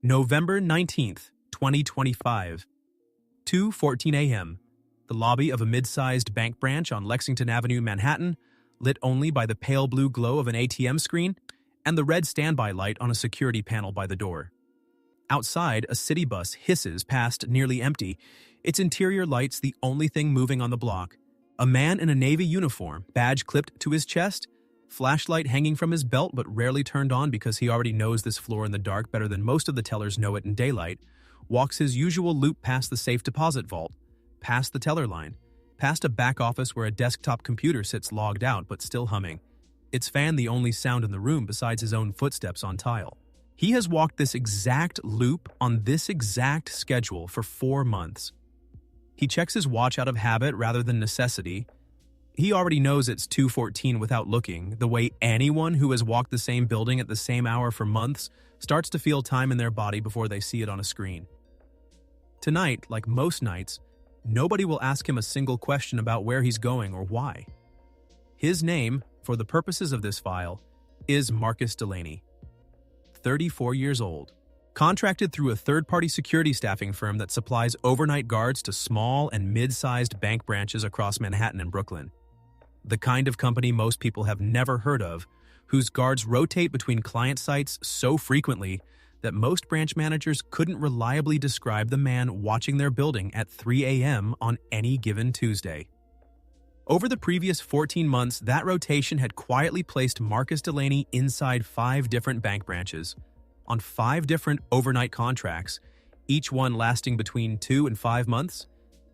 November 19th, 2025, 2:14 a.m. The lobby of a mid-sized bank branch on Lexington Avenue, Manhattan, lit only by the pale blue glow of an ATM screen and the red standby light on a security panel by the door. Outside, a city bus hisses past nearly empty, its interior lights the only thing moving on the block. A man in a Navy uniform, badge clipped to his chest, flashlight hanging from his belt but rarely turned on because he already knows this floor in the dark better than most of the tellers know it in daylight, walks his usual loop past the safe deposit vault, past the teller line, past a back office where a desktop computer sits logged out but still humming, its fan the only sound in the room besides his own footsteps on tile. He has walked this exact loop on this exact schedule for 4 months. He checks his watch out of habit rather than necessity. He already knows it's 2:14 without looking, the way anyone who has walked the same building at the same hour for months starts to feel time in their body before they see it on a screen. Tonight, like most nights, nobody will ask him a single question about where he's going or why. His name, for the purposes of this file, is Marcus Delaney, 34 years old, contracted through a third-party security staffing firm that supplies overnight guards to small and mid-sized bank branches across Manhattan and Brooklyn. The kind of company most people have never heard of, whose guards rotate between client sites so frequently that most branch managers couldn't reliably describe the man watching their building at 3 a.m. on any given Tuesday. Over the previous 14 months, that rotation had quietly placed Marcus Delaney inside 5 different bank branches, on 5 different overnight contracts, each one lasting between 2 and 5 months,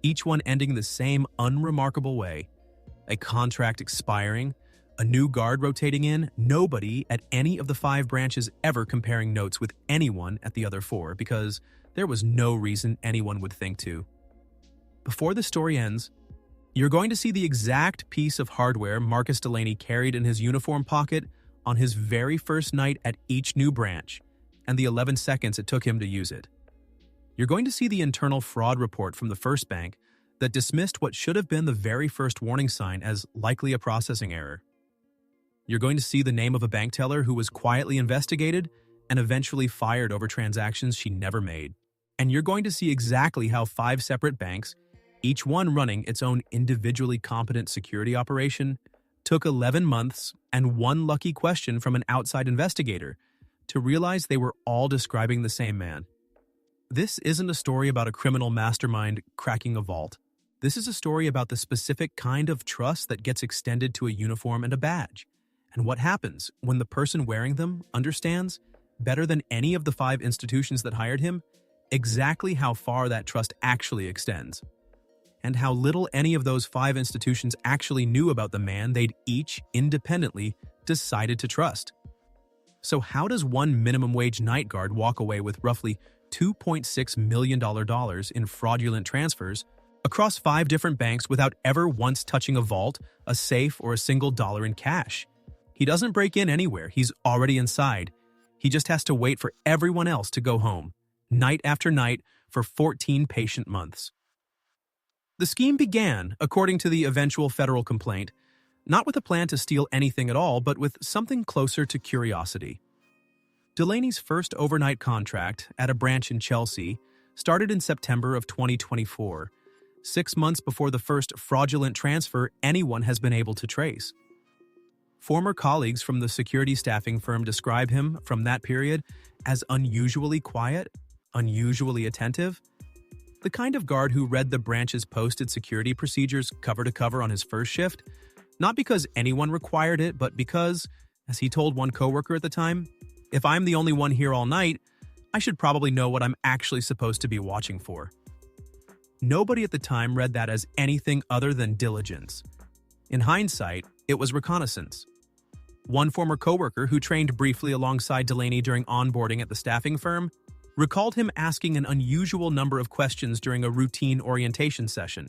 each one ending the same unremarkable way. A contract expiring, a new guard rotating in, nobody at any of the 5 branches ever comparing notes with anyone at the other 4 because there was no reason anyone would think to. Before the story ends, you're going to see the exact piece of hardware Marcus Delaney carried in his uniform pocket on his very first night at each new branch, and the 11 seconds it took him to use it. You're going to see the internal fraud report from the first bank that dismissed what should have been the very first warning sign as likely a processing error. You're going to see the name of a bank teller who was quietly investigated and eventually fired over transactions she never made. And you're going to see exactly how 5 separate banks, each one running its own individually competent security operation, took 11 months and 1 lucky question from an outside investigator to realize they were all describing the same man. This isn't a story about a criminal mastermind cracking a vault. This is a story about the specific kind of trust that gets extended to a uniform and a badge, and what happens when the person wearing them understands, better than any of the 5 institutions that hired him, exactly how far that trust actually extends, and how little any of those 5 institutions actually knew about the man they'd each independently decided to trust. So how does one minimum wage night guard walk away with roughly $2.6 million in fraudulent transfers across 5 different banks without ever once touching a vault, a safe, or a single dollar in cash? He doesn't break in anywhere. He's already inside. He just has to wait for everyone else to go home, night after night, for 14 patient months. The scheme began, according to the eventual federal complaint, not with a plan to steal anything at all, but with something closer to curiosity. Delaney's first overnight contract at a branch in Chelsea started in September of 2024, 6 months before the first fraudulent transfer anyone has been able to trace. Former colleagues from the security staffing firm describe him from that period as unusually quiet, unusually attentive, the kind of guard who read the branch's posted security procedures cover to cover on his first shift, not because anyone required it, but because, as he told one coworker at the time, if I'm the only one here all night, I should probably know what I'm actually supposed to be watching for. Nobody at the time read that as anything other than diligence. In hindsight, it was reconnaissance. One former coworker who trained briefly alongside Delaney during onboarding at the staffing firm recalled him asking an unusual number of questions during a routine orientation session.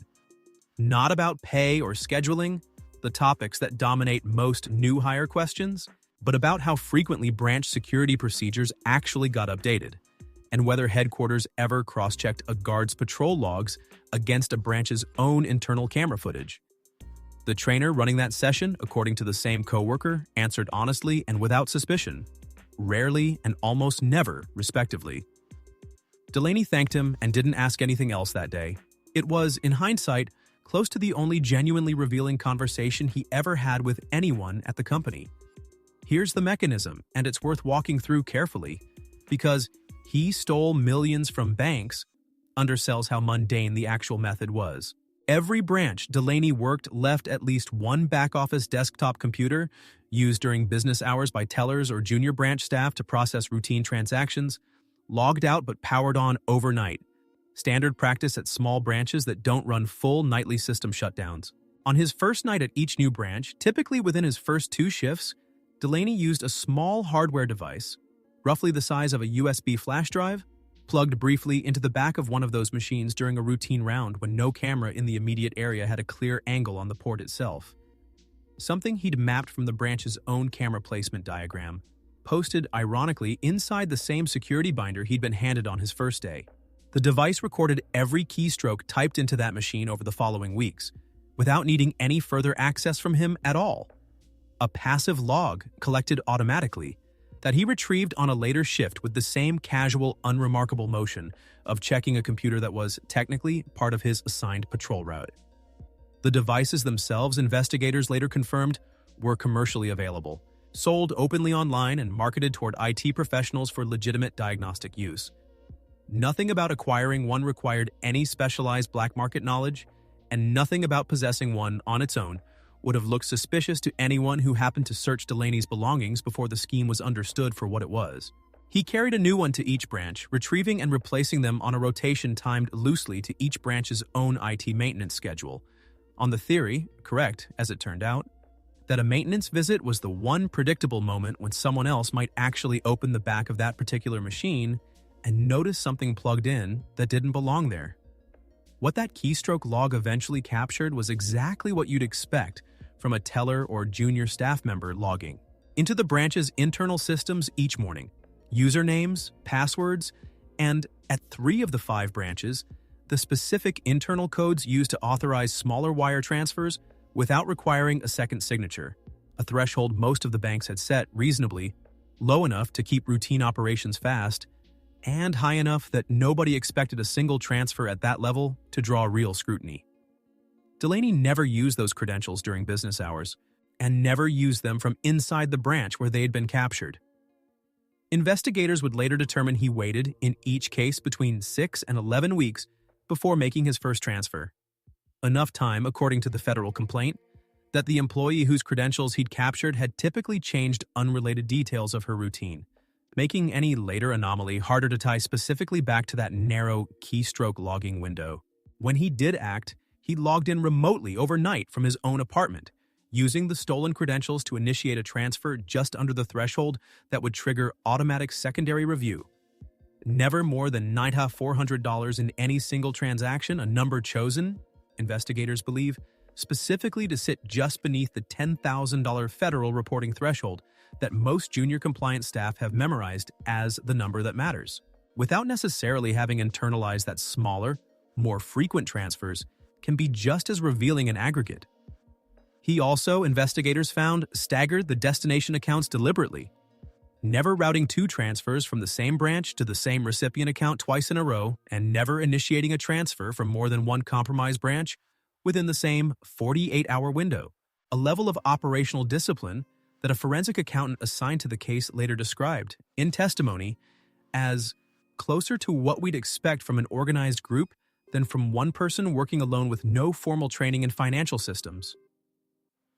Not about pay or scheduling, the topics that dominate most new hire questions, but about how frequently branch security procedures actually got updated, and whether headquarters ever cross-checked a guard's patrol logs against a branch's own internal camera footage. The trainer running that session, according to the same coworker, answered honestly and without suspicion, rarely and almost never, respectively. Delaney thanked him and didn't ask anything else that day. It was, in hindsight, close to the only genuinely revealing conversation he ever had with anyone at the company. Here's the mechanism, and it's worth walking through carefully, because he stole millions from banks undersells how mundane the actual method was. Every branch Delaney worked left at least one back-office desktop computer used during business hours by tellers or junior branch staff to process routine transactions, logged out but powered on overnight. Standard practice at small branches that don't run full nightly system shutdowns. On his first night at each new branch, typically within his first 2 shifts, Delaney used a small hardware device, roughly the size of a USB flash drive, plugged briefly into the back of one of those machines during a routine round when no camera in the immediate area had a clear angle on the port itself. Something he'd mapped from the branch's own camera placement diagram, posted ironically inside the same security binder he'd been handed on his first day. The device recorded every keystroke typed into that machine over the following weeks, without needing any further access from him at all. A passive log collected automatically that he retrieved on a later shift with the same casual, unremarkable motion of checking a computer that was, technically, part of his assigned patrol route. The devices themselves, investigators later confirmed, were commercially available, sold openly online and marketed toward IT professionals for legitimate diagnostic use. Nothing about acquiring one required any specialized black market knowledge, and nothing about possessing one on its own would have looked suspicious to anyone who happened to search Delaney's belongings before the scheme was understood for what it was. He carried a new one to each branch, retrieving and replacing them on a rotation timed loosely to each branch's own IT maintenance schedule, on the theory, correct as it turned out, that a maintenance visit was the one predictable moment when someone else might actually open the back of that particular machine and notice something plugged in that didn't belong there. What that keystroke log eventually captured was exactly what you'd expect from a teller or junior staff member logging into the branch's internal systems each morning. Usernames, passwords, and, at 3 of the 5 branches, the specific internal codes used to authorize smaller wire transfers without requiring a second signature, a threshold most of the banks had set reasonably low enough to keep routine operations fast, and high enough that nobody expected a single transfer at that level to draw real scrutiny. Delaney never used those credentials during business hours, and never used them from inside the branch where they had been captured. Investigators would later determine he waited, in each case, between 6 and 11 weeks before making his first transfer. Enough time, according to the federal complaint, that the employee whose credentials he'd captured had typically changed unrelated details of her routine, making any later anomaly harder to tie specifically back to that narrow keystroke logging window. When he did act, he logged in remotely overnight from his own apartment, using the stolen credentials to initiate a transfer just under the threshold that would trigger automatic secondary review. Never more than $9,400 in any single transaction, a number chosen, investigators believe, specifically to sit just beneath the $10,000 federal reporting threshold that most junior compliance staff have memorized as the number that matters. Without necessarily having internalized that smaller, more frequent transfers can be just as revealing in aggregate. He also, investigators found, staggered the destination accounts deliberately, never routing 2 transfers from the same branch to the same recipient account twice in a row, and never initiating a transfer from more than one compromised branch within the same 48-hour window, a level of operational discipline that a forensic accountant assigned to the case later described, in testimony, as closer to what we'd expect from an organized group than from one person working alone with no formal training in financial systems.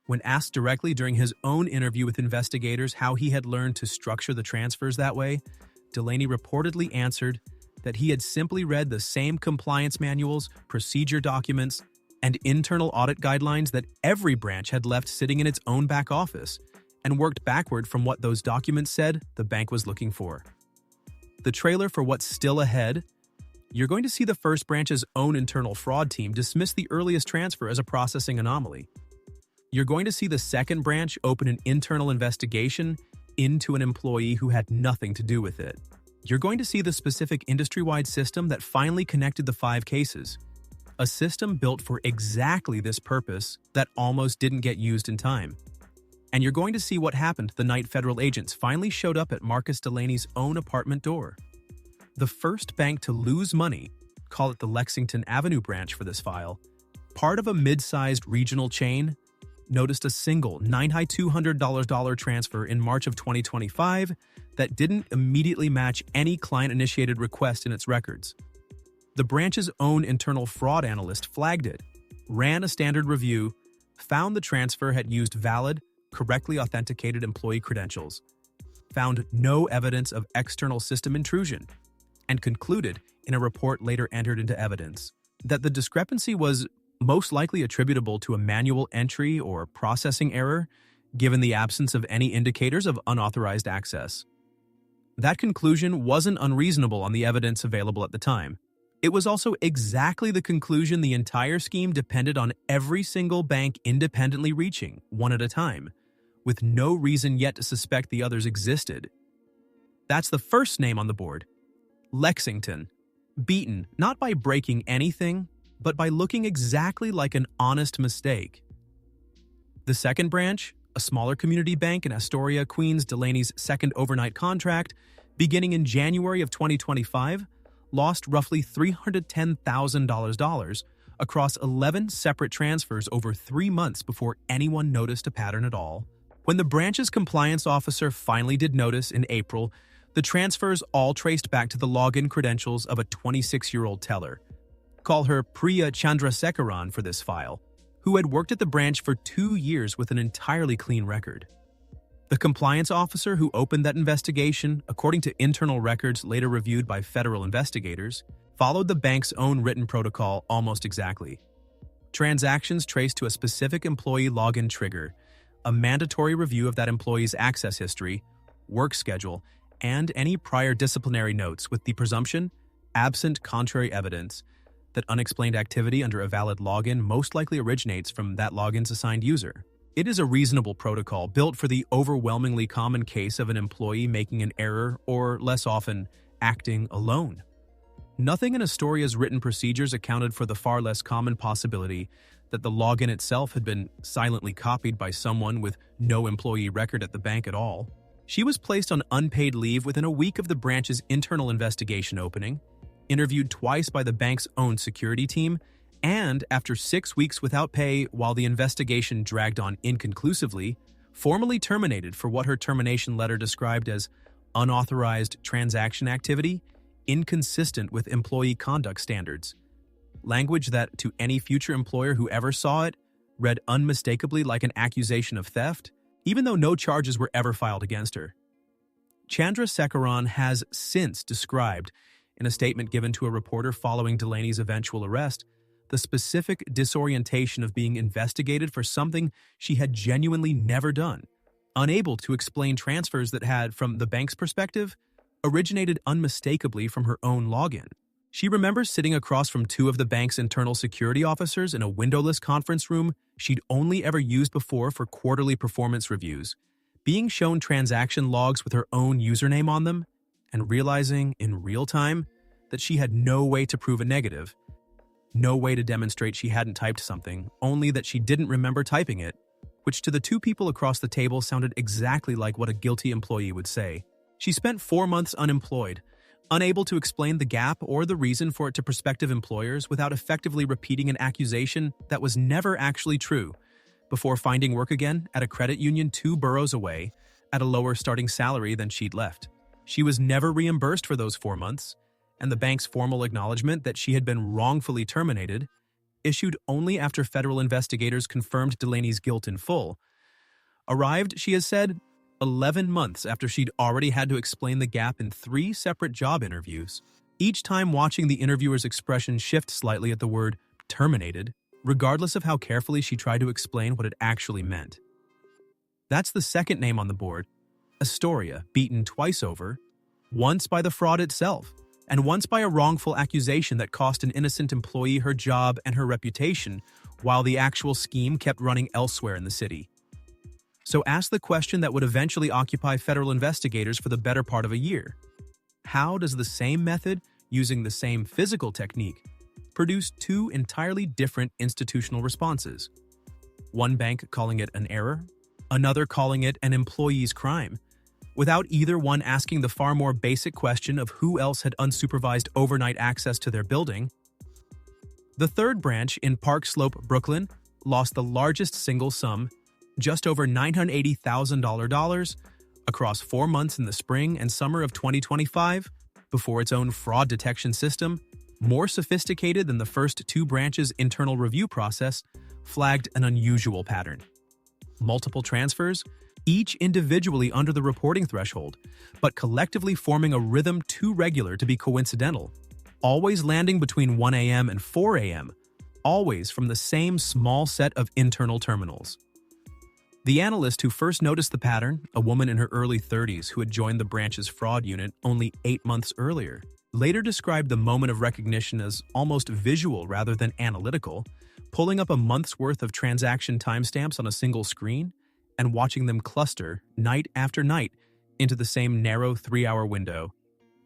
When asked directly during his own interview with investigators how he had learned to structure the transfers that way, Delaney reportedly answered that he had simply read the same compliance manuals, procedure documents, and internal audit guidelines that every branch had left sitting in its own back office, and worked backward from what those documents said the bank was looking for. The trailer for what's still ahead: you're going to see the first branch's own internal fraud team dismiss the earliest transfer as a processing anomaly. You're going to see the second branch open an internal investigation into an employee who had nothing to do with it. You're going to see the specific industry-wide system that finally connected the 5 cases, a system built for exactly this purpose that almost didn't get used in time. And you're going to see what happened the night federal agents finally showed up at Marcus Delaney's own apartment door. The first bank to lose money, call it the Lexington Avenue branch for this file, part of a mid-sized regional chain, noticed a single $9,200 transfer in March of 2025 that didn't immediately match any client-initiated request in its records. The branch's own internal fraud analyst flagged it, ran a standard review, found the transfer had used valid, correctly authenticated employee credentials, found no evidence of external system intrusion, and concluded, in a report later entered into evidence, that the discrepancy was most likely attributable to a manual entry or processing error, given the absence of any indicators of unauthorized access. That conclusion wasn't unreasonable on the evidence available at the time. It was also exactly the conclusion the entire scheme depended on every single bank independently reaching, one at a time, with no reason yet to suspect the others existed. That's the first name on the board. Lexington. Beaten not by breaking anything, but by looking exactly like an honest mistake. The second branch, a smaller community bank in Astoria, Queens, Delaney's second overnight contract, beginning in January of 2025, lost roughly $310,000 across 11 separate transfers over 3 months before anyone noticed a pattern at all. When the branch's compliance officer finally did notice in April, the transfers all traced back to the login credentials of a 26-year-old teller. Call her Priya Chandrasekaran for this file, who had worked at the branch for 2 years with an entirely clean record. The compliance officer who opened that investigation, according to internal records later reviewed by federal investigators, followed the bank's own written protocol almost exactly. Transactions traced to a specific employee login trigger, a mandatory review of that employee's access history, work schedule, and any prior disciplinary notes with the presumption, absent contrary evidence, that unexplained activity under a valid login most likely originates from that login's assigned user. It is a reasonable protocol built for the overwhelmingly common case of an employee making an error or, less often, acting alone. Nothing in Astoria's written procedures accounted for the far less common possibility that the login itself had been silently copied by someone with no employee record at the bank at all. She was placed on unpaid leave within a week of the branch's internal investigation opening, interviewed twice by the bank's own security team, and after 6 weeks without pay while the investigation dragged on inconclusively, formally terminated for what her termination letter described as unauthorized transaction activity inconsistent with employee conduct standards. Language that, to any future employer who ever saw it, read unmistakably like an accusation of theft, even though no charges were ever filed against her. Chandrasekaran has since described, in a statement given to a reporter following Delaney's eventual arrest, the specific disorientation of being investigated for something she had genuinely never done, unable to explain transfers that had, from the bank's perspective, originated unmistakably from her own login. She remembers sitting across from 2 of the bank's internal security officers in a windowless conference room she'd only ever used before for quarterly performance reviews, being shown transaction logs with her own username on them, and realizing in real time that she had no way to prove a negative, no way to demonstrate she hadn't typed something, only that she didn't remember typing it, which to the 2 people across the table sounded exactly like what a guilty employee would say. She spent 4 months unemployed, unable to explain the gap or the reason for it to prospective employers without effectively repeating an accusation that was never actually true, before finding work again at a credit union 2 boroughs away at a lower starting salary than she'd left. She was never reimbursed for those 4 months, and the bank's formal acknowledgement that she had been wrongfully terminated, issued only after federal investigators confirmed Delaney's guilt in full, arrived, she has said, 11 months after she'd already had to explain the gap in 3 separate job interviews, each time watching the interviewer's expression shift slightly at the word terminated, regardless of how carefully she tried to explain what it actually meant. That's the second name on the board, Astoria, beaten twice over, once by the fraud itself, and once by a wrongful accusation that cost an innocent employee her job and her reputation, while the actual scheme kept running elsewhere in the city. So ask the question that would eventually occupy federal investigators for the better part of a year. How does the same method, using the same physical technique, produce 2 entirely different institutional responses? One bank calling it an error, another calling it an employee's crime, without either one asking the far more basic question of who else had unsupervised overnight access to their building. The third branch in Park Slope, Brooklyn, lost the largest single sum, just over $980,000, across 4 months in the spring and summer of 2025, before its own fraud detection system, more sophisticated than the first two branches' internal review process, flagged an unusual pattern. Multiple transfers, each individually under the reporting threshold, but collectively forming a rhythm too regular to be coincidental, always landing between 1 a.m. and 4 a.m., always from the same small set of internal terminals. The analyst who first noticed the pattern, a woman in her early 30s who had joined the branch's fraud unit only 8 months earlier, later described the moment of recognition as almost visual rather than analytical, pulling up a month's worth of transaction timestamps on a single screen and watching them cluster night after night into the same narrow 3-hour window,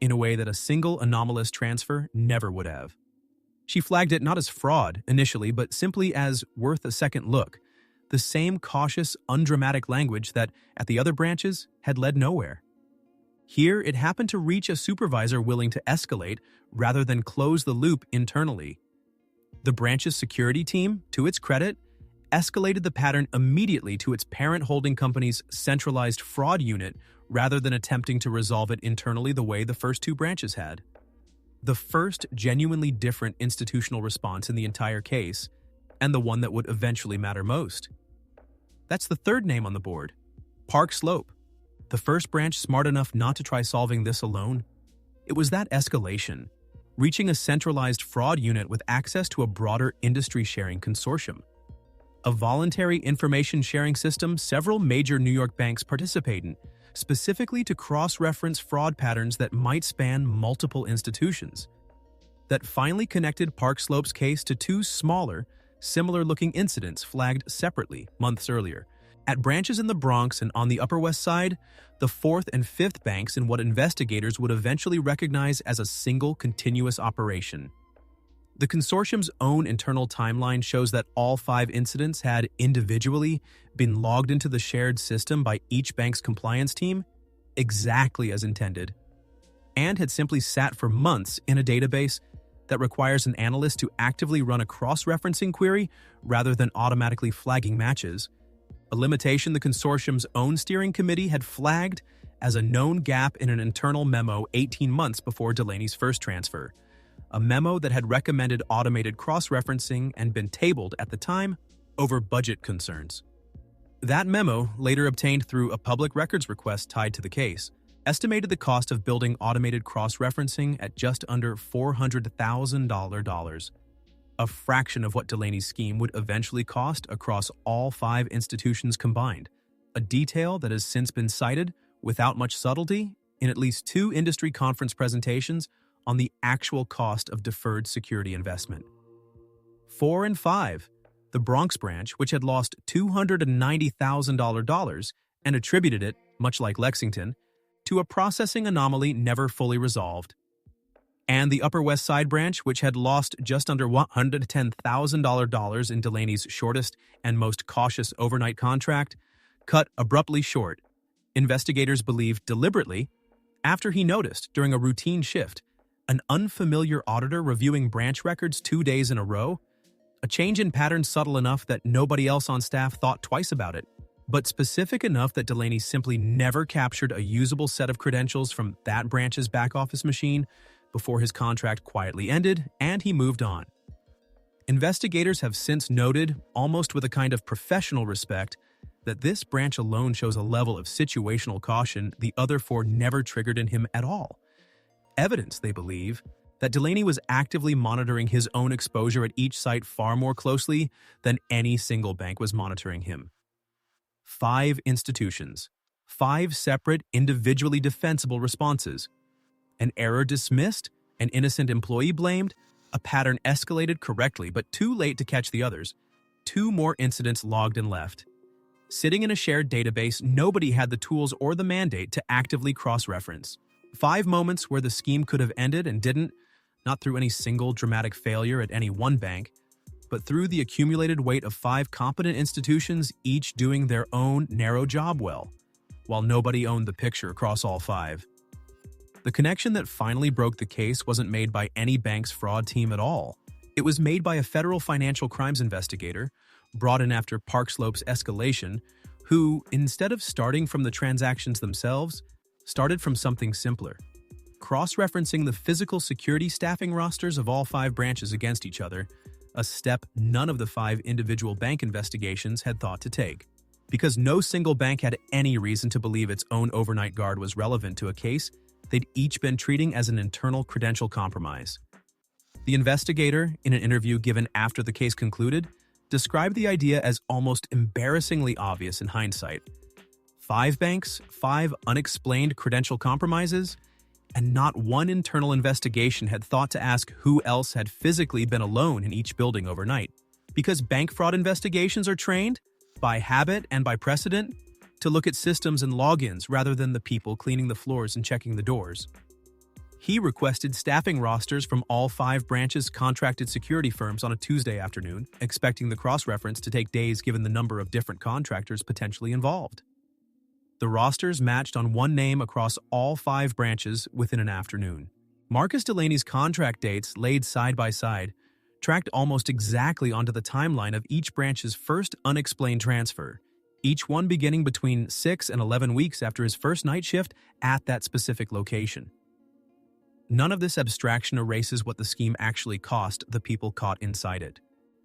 in a way that a single anomalous transfer never would have. She flagged it not as fraud initially, but simply as worth a second look, the same cautious, undramatic language that, at the other branches, had led nowhere. Here, it happened to reach a supervisor willing to escalate rather than close the loop internally. The branch's security team, to its credit, escalated the pattern immediately to its parent holding company's centralized fraud unit rather than attempting to resolve it internally the way the first two branches had. The first genuinely different institutional response in the entire case, and the one that would eventually matter most. That's the third name on the board, Park Slope. The first branch smart enough not to try solving this alone. It was that escalation, reaching a centralized fraud unit with access to a broader industry-sharing consortium. A voluntary information sharing system several major New York banks participate in, specifically to cross-reference fraud patterns that might span multiple institutions. That finally connected Park Slope's case to two smaller, similar-looking incidents flagged separately months earlier. At branches in the Bronx and on the Upper West Side, the fourth and fifth banks in what investigators would eventually recognize as a single continuous operation. The consortium's own internal timeline shows that all 5 incidents had individually been logged into the shared system by each bank's compliance team, exactly as intended, and had simply sat for months in a database that requires an analyst to actively run a cross-referencing query rather than automatically flagging matches, a limitation the consortium's own steering committee had flagged as a known gap in an internal memo 18 months before Delaney's first transfer, a memo that had recommended automated cross-referencing and been tabled at the time over budget concerns. That memo, later obtained through a public records request tied to the case, estimated the cost of building automated cross-referencing at just under $400,000, a fraction of what Delaney's scheme would eventually cost across all 5 institutions combined, a detail that has since been cited, without much subtlety, in at least 2 industry conference presentations on the actual cost of deferred security investment. 4 and 5, the Bronx branch, which had lost $290,000 and attributed it, much like Lexington, to a processing anomaly never fully resolved. And the Upper West Side branch, which had lost just under $110,000 in Delaney's shortest and most cautious overnight contract, cut abruptly short, investigators believe deliberately, after he noticed during a routine shift an unfamiliar auditor reviewing branch records 2 days in a row, a change in pattern subtle enough that nobody else on staff thought twice about it, but specific enough that Delaney simply never captured a usable set of credentials from that branch's back-office machine before his contract quietly ended and he moved on. Investigators have since noted, almost with a kind of professional respect, that this branch alone shows a level of situational caution the other 4 never triggered in him at all. Evidence, they believe, that Delaney was actively monitoring his own exposure at each site far more closely than any single bank was monitoring him. 5 institutions, 5 separate, individually defensible responses. An error dismissed, an innocent employee blamed, a pattern escalated correctly but too late to catch the others, 2 more incidents logged and left. Sitting in a shared database, nobody had the tools or the mandate to actively cross-reference. 5 moments where the scheme could have ended and didn't, not through any single dramatic failure at any one bank, but through the accumulated weight of 5 competent institutions, each doing their own narrow job well. while nobody owned the picture across all 5. The connection that finally broke the case wasn't made by any bank's fraud team at all. It was made by a federal financial crimes investigator, brought in after Park Slope's escalation, who, instead of starting from the transactions themselves, started from something simpler: cross-referencing the physical security staffing rosters of all 5 branches against each other, a step none of the 5 individual bank investigations had thought to take. Because no single bank had any reason to believe its own overnight guard was relevant to a case they'd each been treating as an internal credential compromise. The investigator, in an interview given after the case concluded, described the idea as almost embarrassingly obvious in hindsight. 5 banks, 5 unexplained credential compromises, and not one internal investigation had thought to ask who else had physically been alone in each building overnight. Because bank fraud investigations are trained, by habit and by precedent, to look at systems and logins rather than the people cleaning the floors and checking the doors. He requested staffing rosters from all 5 branches' contracted security firms on a Tuesday afternoon, expecting the cross-reference to take days given the number of different contractors potentially involved. The rosters matched on one name across all 5 branches within an afternoon. Marcus Delaney's contract dates, laid side by side, tracked almost exactly onto the timeline of each branch's first unexplained transfer, each one beginning between 6 and 11 weeks after his first night shift at that specific location. None of this abstraction erases what the scheme actually cost the people caught inside it.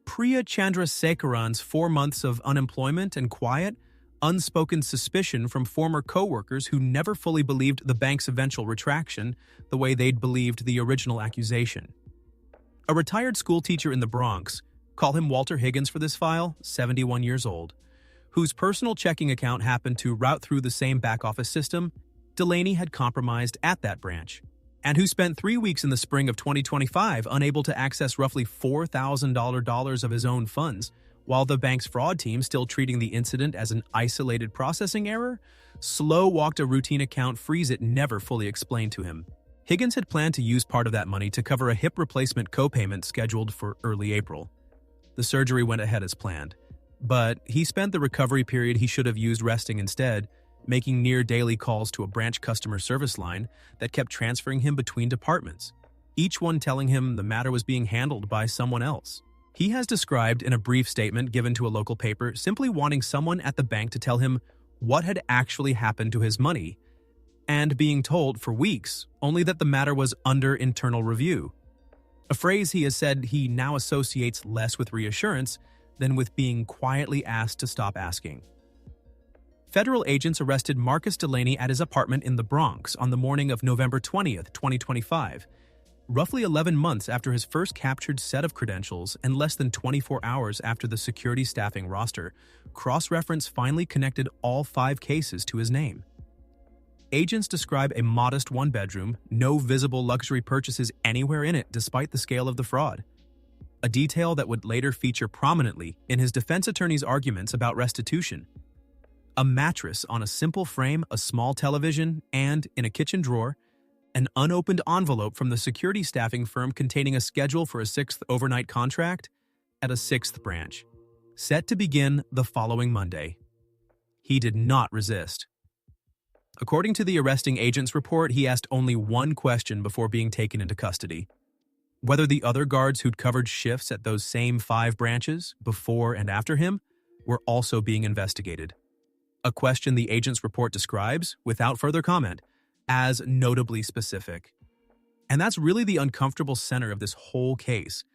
Priya Chandrasekaran's 4 months of unemployment and quiet, unspoken suspicion from former co-workers who never fully believed the bank's eventual retraction the way they'd believed the original accusation. A retired schoolteacher in the Bronx, call him Walter Higgins for this file, 71 years old, whose personal checking account happened to route through the same back-office system Delaney had compromised at that branch, and who spent 3 weeks in the spring of 2025 unable to access roughly $4,000 of his own funds, while the bank's fraud team, still treating the incident as an isolated processing error, slow-walked a routine account freeze it never fully explained to him. Higgins had planned to use part of that money to cover a hip replacement copayment scheduled for early April. The surgery went ahead as planned, but he spent the recovery period he should have used resting instead, making near-daily calls to a branch customer service line that kept transferring him between departments, each one telling him the matter was being handled by someone else. He has described in a brief statement given to a local paper simply wanting someone at the bank to tell him what had actually happened to his money, and being told for weeks only that the matter was under internal review, a phrase he has said he now associates less with reassurance than with being quietly asked to stop asking. Federal agents arrested Marcus Delaney at his apartment in the Bronx on the morning of November 20th, 2025, roughly 11 months after his first captured set of credentials and less than 24 hours after the security staffing roster cross-reference finally connected all 5 cases to his name. Agents describe a modest 1-bedroom, no visible luxury purchases anywhere in it despite the scale of the fraud, a detail that would later feature prominently in his defense attorney's arguments about restitution. A mattress on a simple frame, a small television, and, in a kitchen drawer, an unopened envelope from the security staffing firm containing a schedule for a 6th overnight contract at a 6th branch, set to begin the following Monday. He did not resist. According to the arresting agent's report, he asked only one question before being taken into custody: whether the other guards who'd covered shifts at those same 5 branches, before and after him, were also being investigated. A question the agent's report describes, without further comment, as notably specific. And that's really the uncomfortable center of this whole case,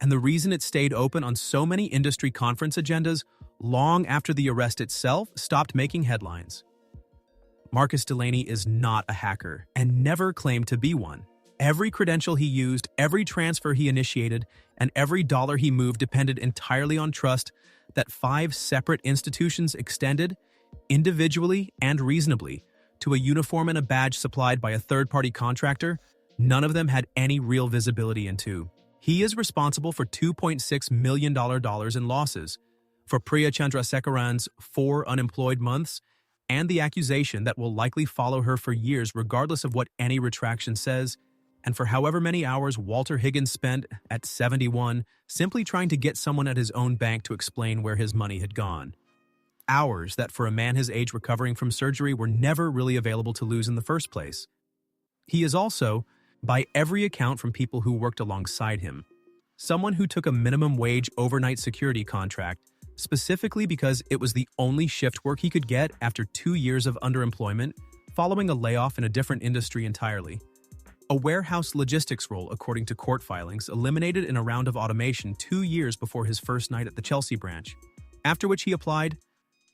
and the reason it stayed open on so many industry conference agendas long after the arrest itself stopped making headlines. Marcus Delaney is not a hacker and never claimed to be one. Every credential he used, every transfer he initiated, and every dollar he moved depended entirely on trust that 5 separate institutions extended, individually and reasonably, to a uniform and a badge supplied by a third-party contractor none of them had any real visibility into. He is responsible for $2.6 million in losses, for Priya Chandrasekaran's 4 unemployed months, and the accusation that will likely follow her for years regardless of what any retraction says, and for however many hours Walter Higgins spent at 71 simply trying to get someone at his own bank to explain where his money had gone. hours that for a man his age recovering from surgery were never really available to lose in the first place. He is also, by every account from people who worked alongside him, someone who took a minimum wage overnight security contract specifically because it was the only shift work he could get after 2 years of underemployment following a layoff in a different industry entirely. A warehouse logistics role, according to court filings, eliminated in a round of automation 2 years before his first night at the Chelsea branch, after which he applied,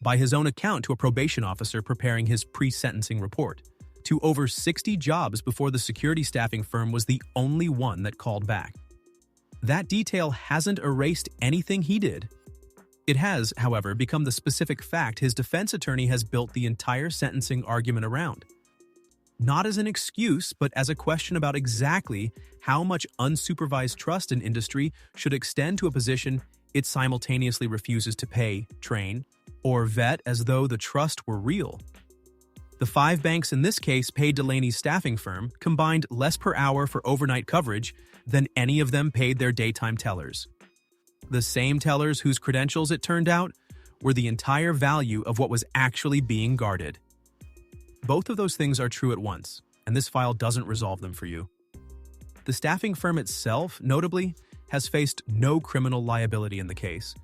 by his own account, to a probation officer preparing his pre-sentencing report, to over 60 jobs before the security staffing firm was the only one that called back. That detail hasn't erased anything he did. It has, however, become the specific fact his defense attorney has built the entire sentencing argument around. Not as an excuse, but as a question about exactly how much unsupervised trust in industry should extend to a position it simultaneously refuses to pay, train, or vet as though the trust were real. The 5 banks in this case paid Delaney's staffing firm combined less per hour for overnight coverage than any of them paid their daytime tellers. The same tellers whose credentials, it turned out, were the entire value of what was actually being guarded. Both of those things are true at once, and this file doesn't resolve them for you. The staffing firm itself, notably, has faced no criminal liability in the case,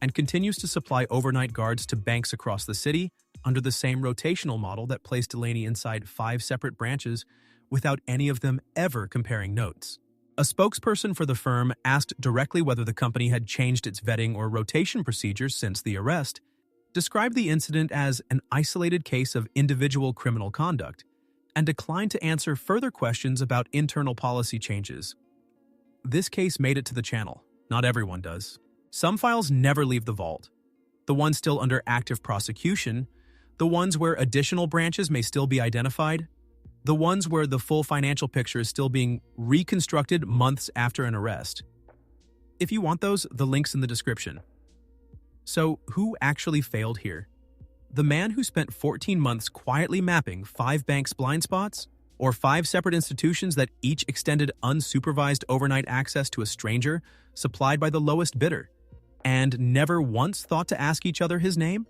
and continues to supply overnight guards to banks across the city under the same rotational model that placed Delaney inside 5 separate branches without any of them ever comparing notes. A spokesperson for the firm asked directly whether the company had changed its vetting or rotation procedures since the arrest, described the incident as an isolated case of individual criminal conduct, and declined to answer further questions about internal policy changes. This case made it to the channel. Not everyone does. Some files never leave the vault. The ones still under active prosecution, the ones where additional branches may still be identified, the ones where the full financial picture is still being reconstructed months after an arrest. If you want those, the link's in the description. So, who actually failed here? The man who spent 14 months quietly mapping 5 banks' blind spots? Or 5 separate institutions that each extended unsupervised overnight access to a stranger supplied by the lowest bidder, and never once thought to ask each other his name?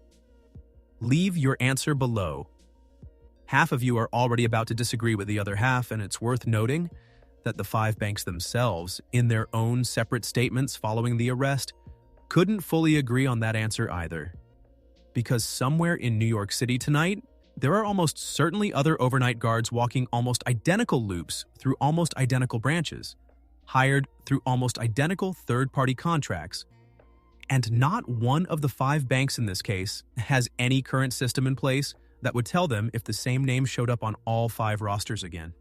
Leave your answer below. Half of you are already about to disagree with the other half, and it's worth noting that the 5 banks themselves, in their own separate statements following the arrest, couldn't fully agree on that answer either. Because somewhere in New York City tonight, there are almost certainly other overnight guards walking almost identical loops through almost identical branches, hired through almost identical third-party contracts. And not one of the 5 banks in this case has any current system in place that would tell them if the same name showed up on all 5 rosters again.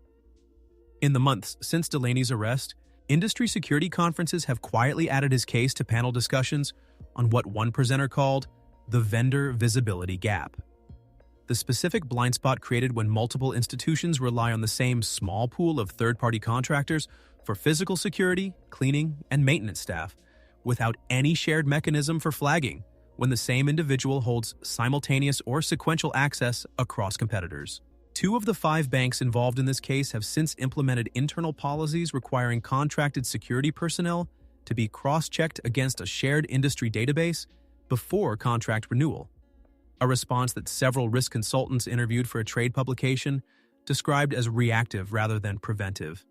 In the months since Delaney's arrest, industry security conferences have quietly added his case to panel discussions on what one presenter called the vendor visibility gap. The specific blind spot created when multiple institutions rely on the same small pool of third-party contractors for physical security, cleaning, and maintenance staff, without any shared mechanism for flagging when the same individual holds simultaneous or sequential access across competitors. 2 of the 5 banks involved in this case have since implemented internal policies requiring contracted security personnel to be cross-checked against a shared industry database before contract renewal. A response that several risk consultants interviewed for a trade publication described as reactive rather than preventive.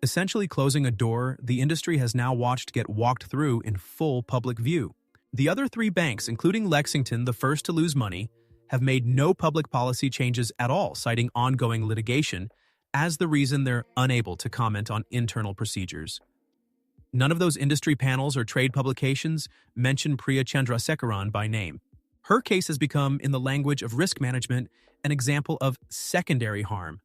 Essentially closing a door the industry has now watched get walked through in full public view. The other 3 banks, including Lexington, the first to lose money, have made no public policy changes at all, citing ongoing litigation as the reason they're unable to comment on internal procedures. None of those industry panels or trade publications mention Priya Chandrasekaran by name. Her case has become, in the language of risk management, an example of secondary harm,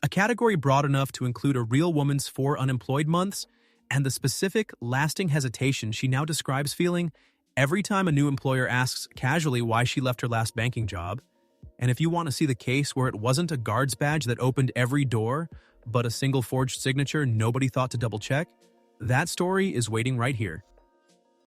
a category broad enough to include a real woman's 4 unemployed months and the specific, lasting hesitation she now describes feeling every time a new employer asks casually why she left her last banking job. And if you want to see the case where it wasn't a guard's badge that opened every door, but a single forged signature nobody thought to double-check, that story is waiting right here.